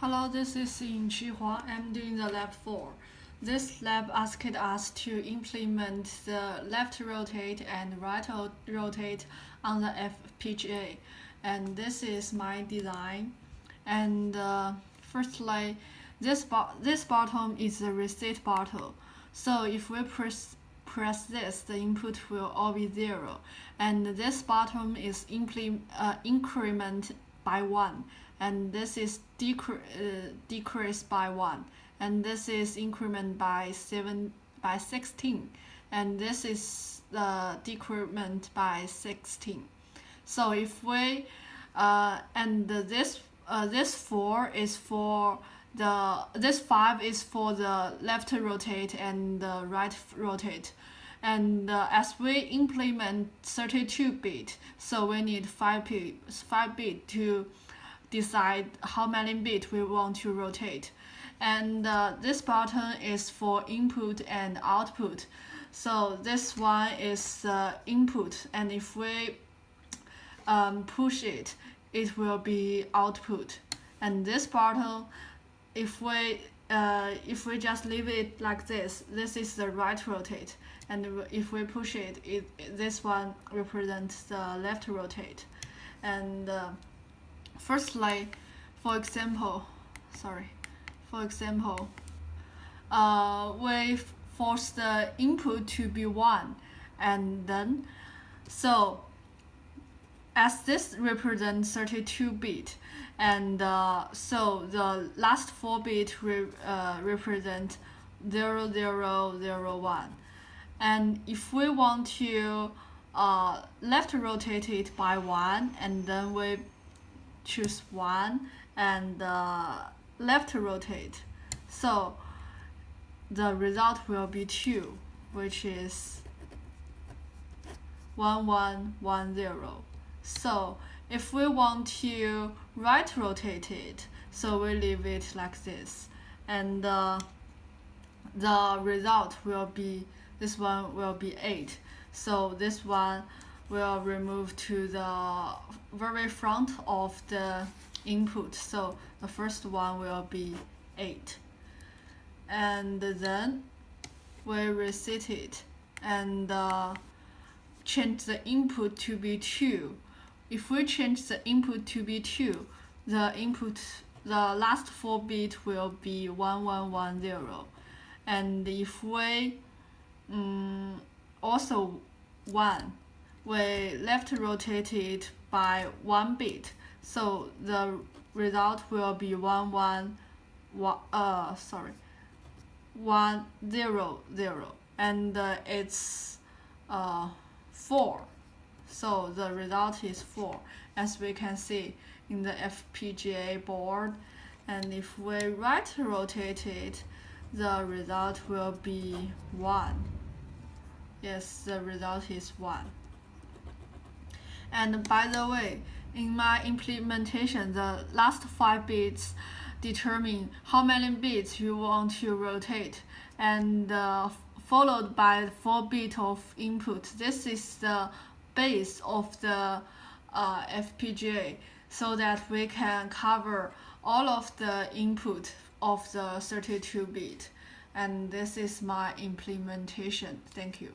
Hello, this is Yin Hua. I'm doing the lab 4. This lab asked us to implement the left rotate and right rotate on the FPGA, and this is my design. And firstly, this button is the reset button. So if we press this, the input will all be 0, and this button is increment by 1, and this is decrease by 1, and this is increment by 16, and this is the decrement by 16. So if we and this 4 is for this 5 is for the left rotate and the right rotate. And as we implement 32-bit, so we need 5 bit to decide how many bit we want to rotate. And this button is for input and output. So this one is input, and if we push it, it will be output. And this button, if we just leave it like this is the right rotate, and if we push it, this one represents the left rotate. And firstly, for example, we force the input to be 1, and then so as this represents 32-bit, and so the last 4 bit represent 0, 0, 0, 1. And if we want to left rotate it by 1, and then we choose 1 and left rotate, so the result will be 2, which is 1, 1, 1, 0. So if we want to right rotate it, so we leave it like this, and the result will be, this one will be 8. So this one will remove to the very front of the input, so the first one will be 8. And then we reset it and change the input to be 2. If we change the input to be 2, the last 4 bit will be 1, 1, 1, 0. And if we also 1, we left rotate it by 1 bit, so the result will be 1, 1, 0, 0, and it's 4. So the result is 4, as we can see in the FPGA board. And if we right rotate it, the result will be 1. Yes, the result is 1. And by the way, in my implementation, the last 5 bits determine how many bits you want to rotate, and followed by 4 bits of input. This is the base of the FPGA, so that we can cover all of the input of the 32-bit. And this is my implementation. Thank you.